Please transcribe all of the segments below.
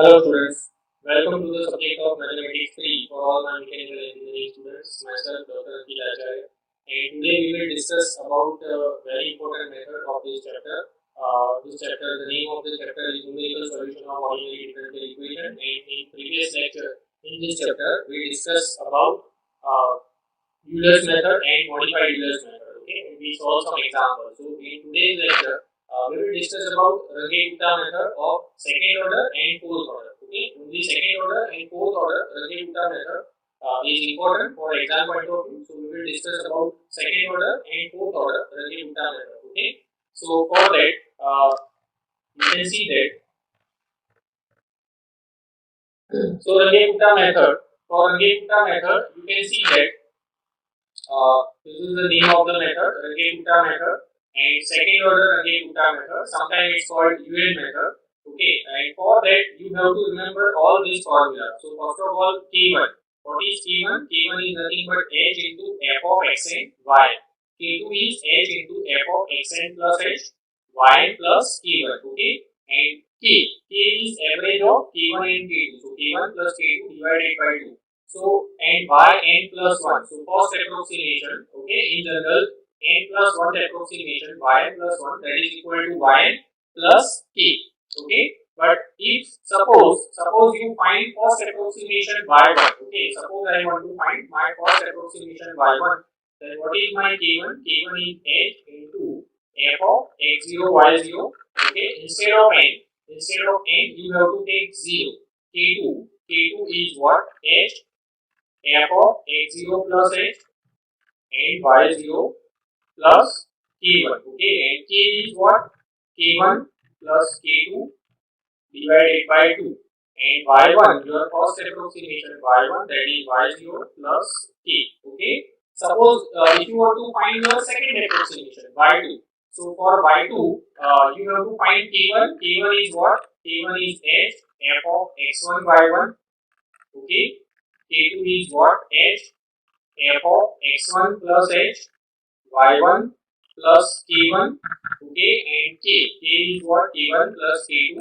Hello students, welcome to the subject of Mathematics 3 for all my mechanical engineering students, myself Dr. Ankit Acharya, and today we will discuss about a very important method of this chapter. The name of the chapter is Numerical Solution of Ordinary Differential Equation, and in previous lecture in this chapter we discussed about Euler's method and modified Euler's method. Okay, and we solve some examples. So in today's lecture, we will discuss about Runge-Kutta method of second order and fourth order. Okay, only second order and fourth order Runge-Kutta method is important for exam point of view. So we will discuss about second order and fourth order Runge-Kutta method. Okay, so for that, you can see that. So Runge-Kutta method. For Runge-Kutta method, you can see that. This is the name of the method, Runge-Kutta method, and second order Runge-Kutta method. Sometimes it's called UL method. Okay, and for that you have to remember all these formulas. So first of all, K1. What is K1? K1 is nothing but h into f of xn y. K2 is h into f of xn plus h y plus K1. Okay, and K is average of K1 and K2. So K1 plus K2 divided by 2. So and by n plus 1. So first approximation, okay, in general n plus 1 approximation yn plus 1, that is equal to yn plus k. Okay, but if suppose you find first approximation y1, okay, suppose I want to find my first approximation y1, then what is my k1? K1 is h into f of x0 y0. Okay, instead of n you have to take 0. K2 is what? H f of x0 plus h and y0 plus k1. Okay, and k is what? K1 plus k2 divided by 2, and y1, your first approximation y1, that is y0 plus k. Okay, suppose if you want to find your second approximation y2, so for y2 you have to find k1. K1 is what? K1 is h f of x1 y1. Okay, k2 is what? H f of x1 plus h y1 plus k1. Okay, and k is what? K1 plus k2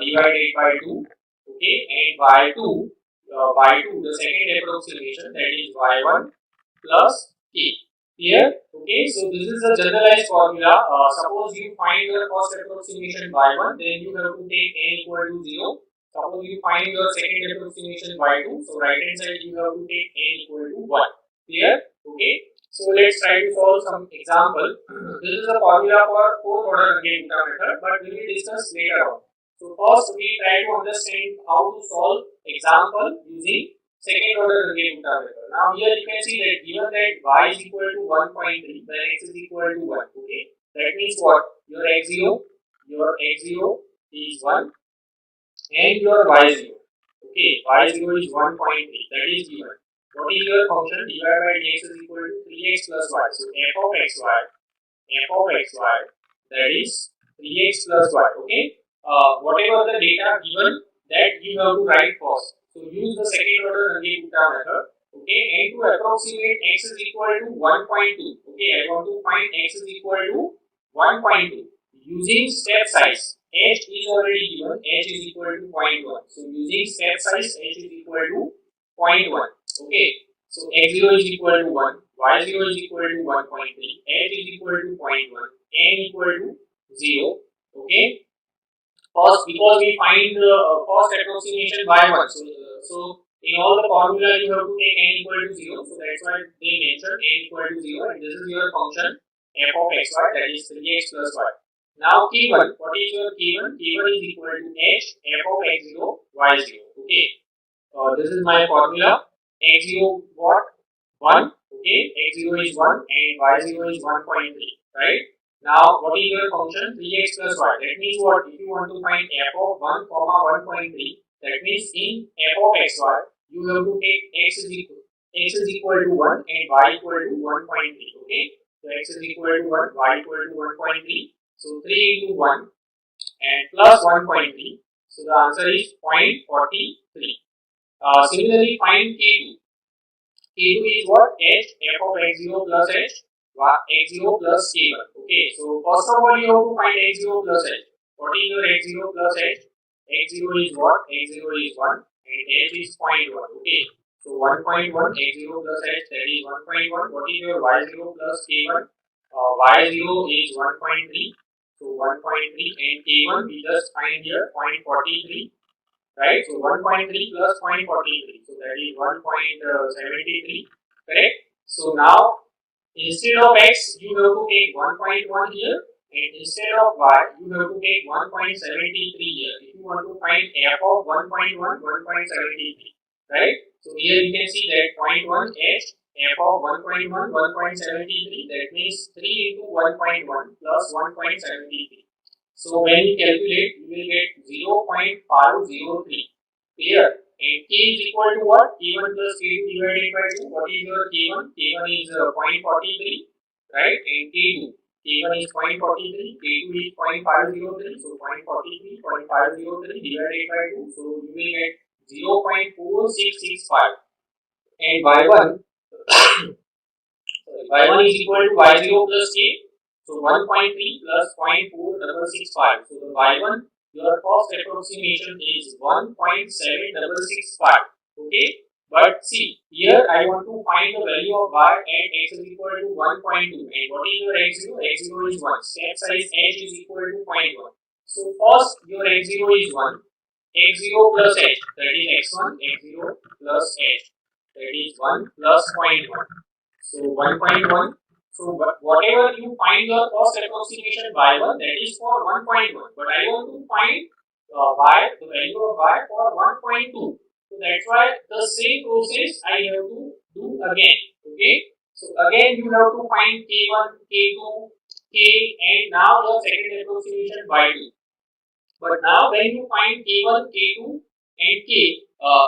divided by 2. Okay, and y2 the second approximation, that is y1 plus k. Here, okay, so this is a generalized formula. Suppose you find your first approximation y1, then you have to take n equal to 0. Suppose you find your second approximation y2, so right hand side you have to take n equal to 1. Clear? Okay, so let's try to solve some example. This is the formula for fourth order Runge-Kutta method, but we will discuss later on. So first we try to understand how to solve example using second order Runge-Kutta method. Now here you can see that given that y is equal to 1.3, then x is equal to 1. Okay, that means what? Your x0 is 1 and your y0. Okay, y0 is 1.3, that is given. What is your function? Dy by dx is equal to 3x plus y. So f of xy, that is 3x plus y. Okay, whatever the data given, that you have to write first. So use the second order Runge-Kutta method. Okay, and to approximate x is equal to 1.2. Okay, I want to find x is equal to 1.2 using step size. H is already given, h is equal to 0.1. So using step size, h is equal to 0.1. Okay, so x0 is equal to 1, y0 is equal to 1.3, h is equal to 0.1, n equal to 0. Okay, first because we find the first approximation y1, so in all the formula you have to take n equal to 0. So that's why they mentioned n equal to 0, and this is your function f of xy, that is 3x plus y. Now k1, what is your k1? K1 is equal to h f of x0 y0. Okay, this is my formula. X0 what? 1. Okay, x0 is 1 and y0 is 1.3. Right? Now what is your function? 3x plus y. That means what? If you want to find f of 1 comma 1.3, that means in f of xy you have to take x is equal to 1 and y equal to 1.3. Okay, so x is equal to 1, y equal to 1.3. So 3 into 1 and plus 1.3. So the answer is 0.43. Similarly, find k2. K2 is what? H f of x0 plus h x0 plus k1. Okay, so first of all you have to find x0 plus h. What is your x0 plus h? x0 is what? x0 is 1 and h is 0.1. Okay. So 1.1 x0 plus h, that is 1.1. What is your y0 plus k1? Y0 is 1.3. So 1.3 and k1 we just find here 0.43. Right? So 1.3 plus 0.43. So that is 1.73. Correct? So now instead of x, you have to take 1.1 here, and instead of y, you have to take 1.73 here. If you want to find f of 1.1, 1.73. Right? So here you can see that 0.1 h, f of 1.1, 1.73. That means 3 into 1.1 plus 1.73. So when you calculate, you will get 0.503. Clear? And k is equal to what? K1 plus k2 divided by 2. What is your k1? K1 is 0.43, right? And k2. K1 is 0.43, k2 is 0.503. So 0.43, 0.503 divided by 2. So you will get 0.4665. And y1, y1 is equal to y0 plus k. So 1.3 plus 0.4665. So the y1, your first approximation is 1.7665. Okay. But see, here I want to find the value of y at x is equal to 1.2. And what is your x0? x0 is 1. Step size h is equal to 0.1. So first your x0 is 1. x0 plus h, that is x1, x0 plus h, that is 1 plus 0.1. So 1.1. So whatever you find your first approximation y1, that is for 1.1. But I want to find y, the value of y for 1.2. So that's why the same process I have to do again. Okay. So again you have to find k1, k2, k, and now your second approximation y2. But now when you find k1, k2, and k,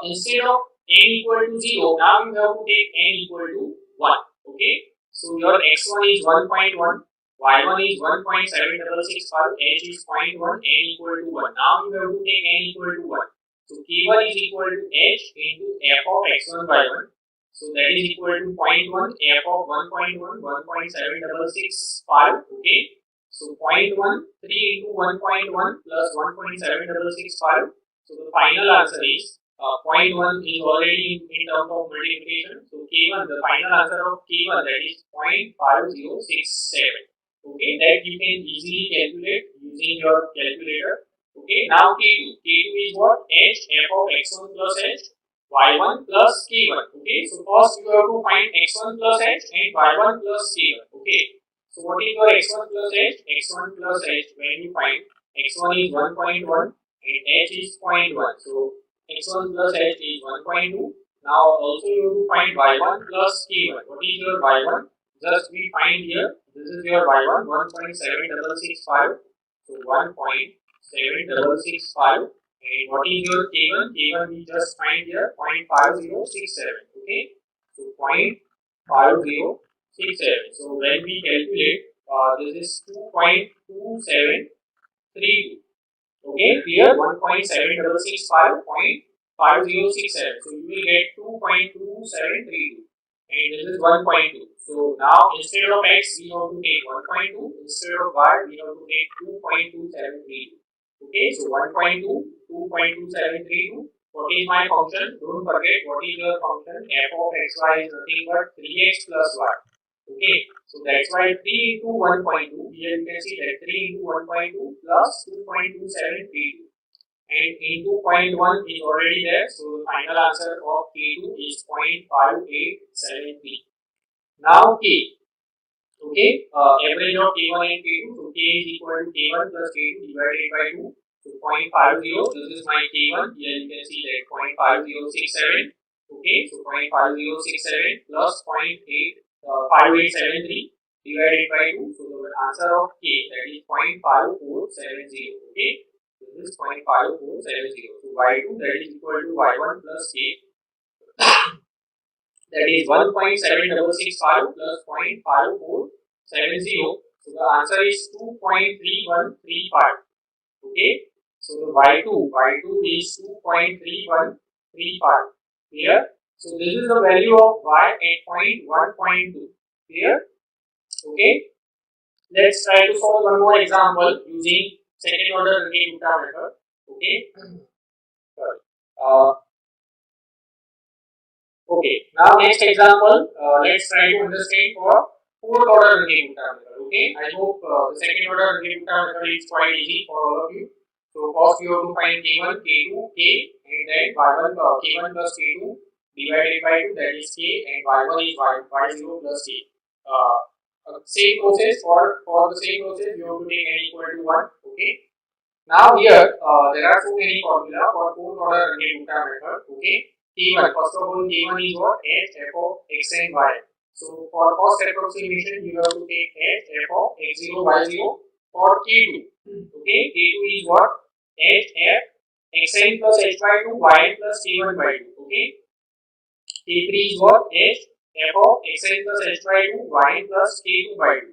instead of n equal to 0, now you have to take n equal to 1. Okay. So your x1 is 1.1, y1 is 1.7665, h is 0.1, n equal to 1. Now you have to take n equal to 1. So k1 is equal to h into f of x1 y1. So that is equal to 0.1, f of 1.1, 1.7665. Okay. So 0.1, 3 into 1.1 plus 1.7665. So the final answer is 0.1 is already in terms of multiplication. So k1, the final answer of k1, that is 0.5067. Okay, that you can easily calculate using your calculator. Okay, now k2. K2 is what? H, f of x1 plus h, y1 plus k1. Okay, so first you have to find x1 plus h and y1 plus k1. Okay, so what is your x1 plus h? x1 plus h, when you find x1 is 1.1 and h is 0.1. So x1 plus h is 1.2. Now also you have to find y1 plus k1. What is your y1? Just we find here, this is your y1, 1.7665. So 1.7665. And what is your k1? K1 we just find here 0.5067. Okay. So 0.5067. So when we calculate, this is 2.2732. Okay, here 1.7665, 0.5067. So you will get 2.2732, and this is 1.2. So now instead of x we have to take 1.2, instead of y we have to take 2.2732. Okay, so 1.2, 2.2732. What is my function? Don't forget what is your function. F of xy is nothing but 3x plus y. Okay, so that's why 3 into 1.2, here you can see that 3 into 1.2 plus 2.2732, and into 0.1 is already there, so the final answer of k2 is 0.5873. Now k, okay, average of k1 and k2, so k is equal to k1 plus k2 divided by 2, so 0.50, this is my k1, here you can see that 0.5067, okay, so 0.5067 plus 0.5873 divided by 2. So the answer of k, that is 0.5470. Okay, so this is 0.5470. So y2, that is equal to y1 plus k, that is 1.7665 plus 0.5470. So the answer is 2.3135. Okay, so the y2 is 2.3135. Clear? So this is the value of y at point 1.2. Clear? Okay. Let's try to solve one more example using second order Runge-Kutta method. Okay. Sorry. Okay. Now next example, let's try to understand for fourth order Runge-Kutta method. Okay. I hope the second order Runge-Kutta method is quite easy for all of you. So first you have to find K1, K2, K, and then Y1 K1 plus K2 divided by 2, that is K, and Y1 is Y0 plus K. Same process for the same process you have to take n equal to 1. Okay. Now here there are so many formula for fourth order Runge-Kutta method. Okay. K1, first of all, K1 is what? H f of x and y. So for first approximation you have to take H f of x0 y0 for K2. Okay. K2 is what? H f xn plus h by 2 yn plus k1 by 2. Okay. K3 is what? H f of xn plus h by 2 yn plus k2 by 2.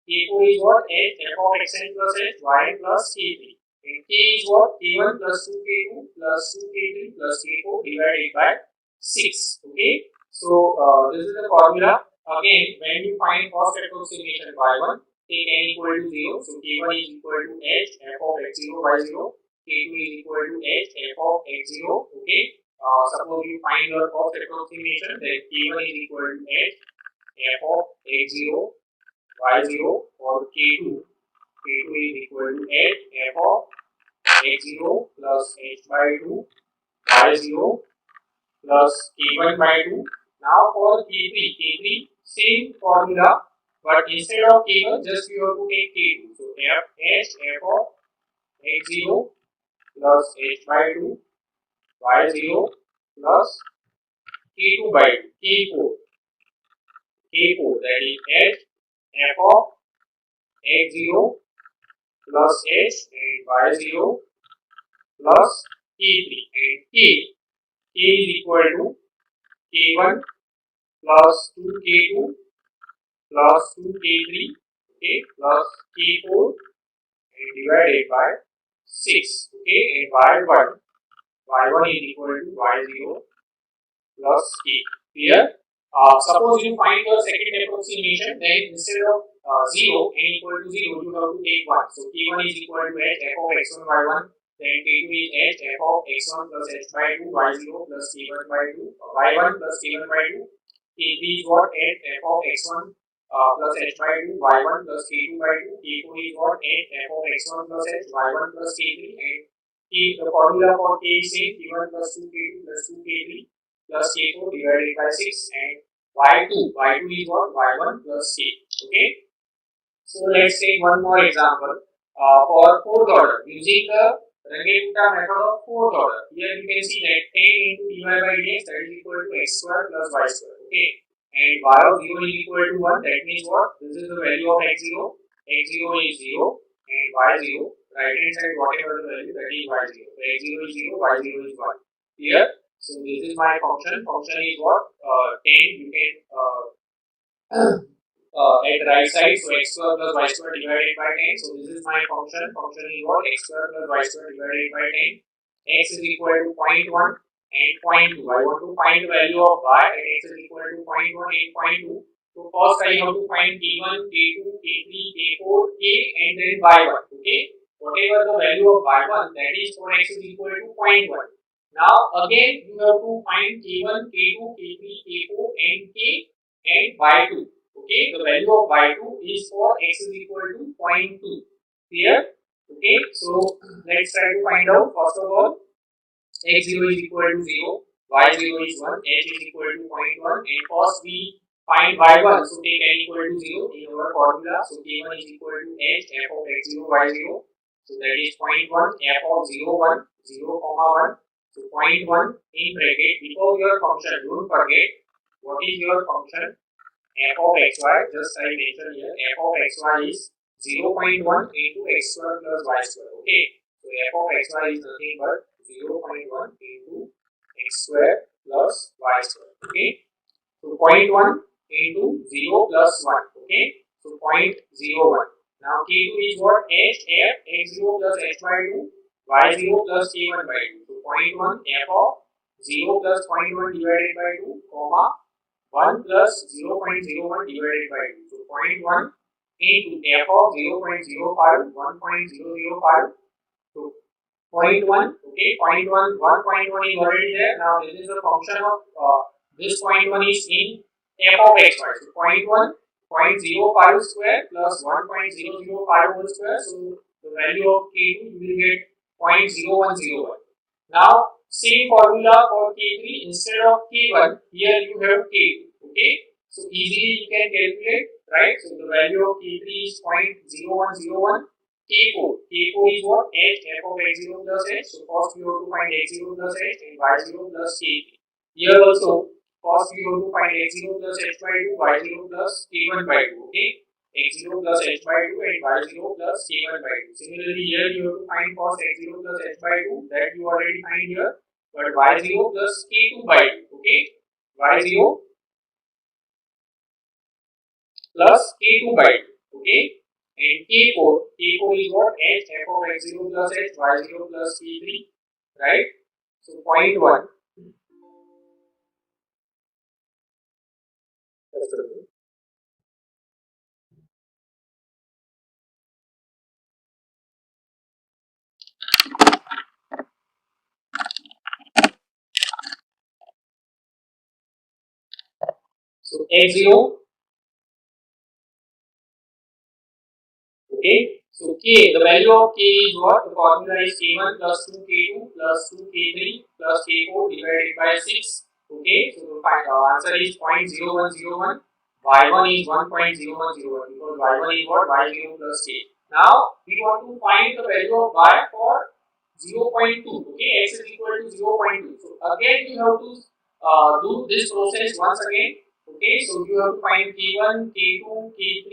K4 is what? H f of xn plus h yn plus k3. And K is what? K1 plus 2K2 plus 2K3 plus K4 divided by 6. Okay. So this is the formula. Again, when you find first approximation y1, take n equal to 0. So K1 is equal to h f of x0 y0. K2 is equal to h f of x0. Okay. Suppose you find your first approximation, then K1 is equal to h f of x0 y0 for K2. K2 is equal to h f of x0 plus h by 2 y0 plus k1 by 2. Now for K3 same formula, but instead of K1 just you have to take K2. So f of x0 plus h by 2 y0 plus k2 by 2 K4 that is h f of x0 plus h and y0 plus k3, and k is equal to k1 plus 2k2 plus 2k3, okay, plus k4 and divided by 6. Okay, and y1 is equal to y0 plus k. Here suppose you find your second approximation, then instead of 0 n equal to 0 you have to take 1. So k1 is equal to h f of x1 y1, then k2 is h f of x1 plus h by 2 y0 plus k1 by 2 y1 plus k1 by 2. K3 is what? H f of x1 plus h by 2 y1 plus k2 by 2. K4 is what? H f of x1 plus h y1 plus k3, and the formula for k is same, k1 plus 2k2 plus 2k3 plus k4 divided by 6, and y2 is what? y1 plus k. Okay. So let's take one more example for fourth order using the Runge-Kutta method of fourth order. Here you can see that 10 into dy by dx, that is equal to x square plus y square. Okay, and y of 0 is equal to 1. That means what? This is the value of x0. X0 is 0 and y0. Right hand side whatever the value, that is y0. So x0 is 0, y0 is 1. Here, so this is my function. Function is what? 10. You can at right side, so x square plus y square divided by 10. So this is my function. Function is what? X square plus y square divided by 10. X is equal to 0.1 and 0.2. I want to find the value of y, and x is equal to 0.1 and 0.2. So first I have to find k1, k2, k3, k4, k, and then y1. Okay, whatever the value of y1, that is for x is equal to 0.1. Now again you have to find k1, k2, k3, k4, and k, and y2. Okay, the value of y2 is for x is equal to 0.2. Here, okay, so let's try to find out. First of all, x0 is equal to 0, y0 is 1, h is equal to 0.1, and first we find y1. So take n equal to 0 in our formula. So k1 is equal to h f of x0 y0. So that is 0.1 f of 0 1 0 comma 1. So 0.1 in bracket. Before your function, don't forget what is your function. F of xy, just I mentioned here, f of xy is 0.1 into x square plus y square. Okay, so f of xy is nothing but 0.1 into x square plus y square. Okay, so 0.1 into 0 plus 1. Okay, so 0.01. Now k2 is what? H f x0 plus h by 2 y0 plus k1 by 2. So 0.1 f of 0 plus 0.1 divided by 2 comma 1 plus 0.01 divided by 2. So 0.1 into f of 0.05, 1.005. So point 1, okay, point 1, 1.1 is already there. Now this is a function of this point 1 is in f of x, y. So point 1, 0.05 square plus 1.005 whole square. So the value of k2 you will get 0.0101. Now same formula for k3, instead of k1 here you have k2, okay. So easily you can calculate, right? So the value of k3 is 0.0101. K4 is what? H, f of x0 plus h. So first we have to find x0 plus h and y0 plus k3. Here also first we have to find x0 plus h by 2, y0 plus k1 by 2, okay. x0 plus h by 2 and y0 plus k1 by 2. Similarly here you have to find first x0 plus h by 2, that you already find here, but y0 plus k2 by 2, okay. y0 plus k2 by 2, okay. And K4 is what? H, f of x0 plus h, y0 plus k3, right? So point 1. So x0, okay. So k, the value of k is what? The formula is k1 plus 2k2 plus 2k3 plus k4 divided by 6. Okay, so the answer is 0.0101. y1 is 1.0101 because y1 is what? y0 plus k. Now we want to find the value of y for 0.2. Okay, x is equal to 0.2. So again you have to do this process once again. Okay, so you have to find k1, k2, k3,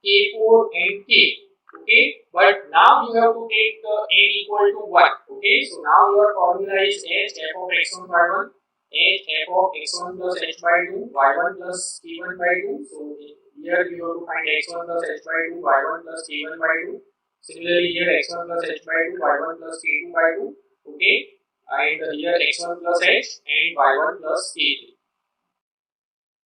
k4 and k. Okay, but now you have to take n equal to 1. Okay, so now your formula is h, f of x1 by 1, h, f of x1 plus h by 2, y1 plus k1 by 2. So here you have to find x1 plus h by 2, y1 plus k1 by 2. Similarly here x1 plus h by 2, y1 plus k2 by 2. Okay, and here x1 plus h and y1 plus k3.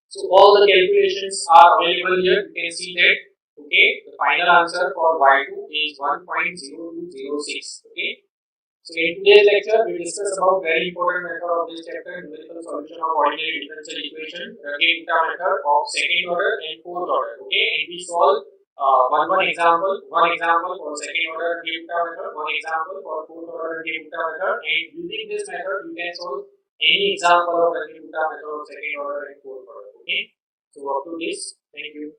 So all the calculations are available here. You can see that. Okay, the final answer for y2 is 1.0206. Okay. So in today's lecture, we discuss about very important method of this chapter, numerical solution of ordinary differential equation, Runge-Kutta method of second order and fourth order. Okay, and we solve one example for second order Runge-Kutta method, one example for fourth order Runge-Kutta method, and using this method, you can solve any example of Runge-Kutta method of second order and fourth order. Okay, so up to this, thank you.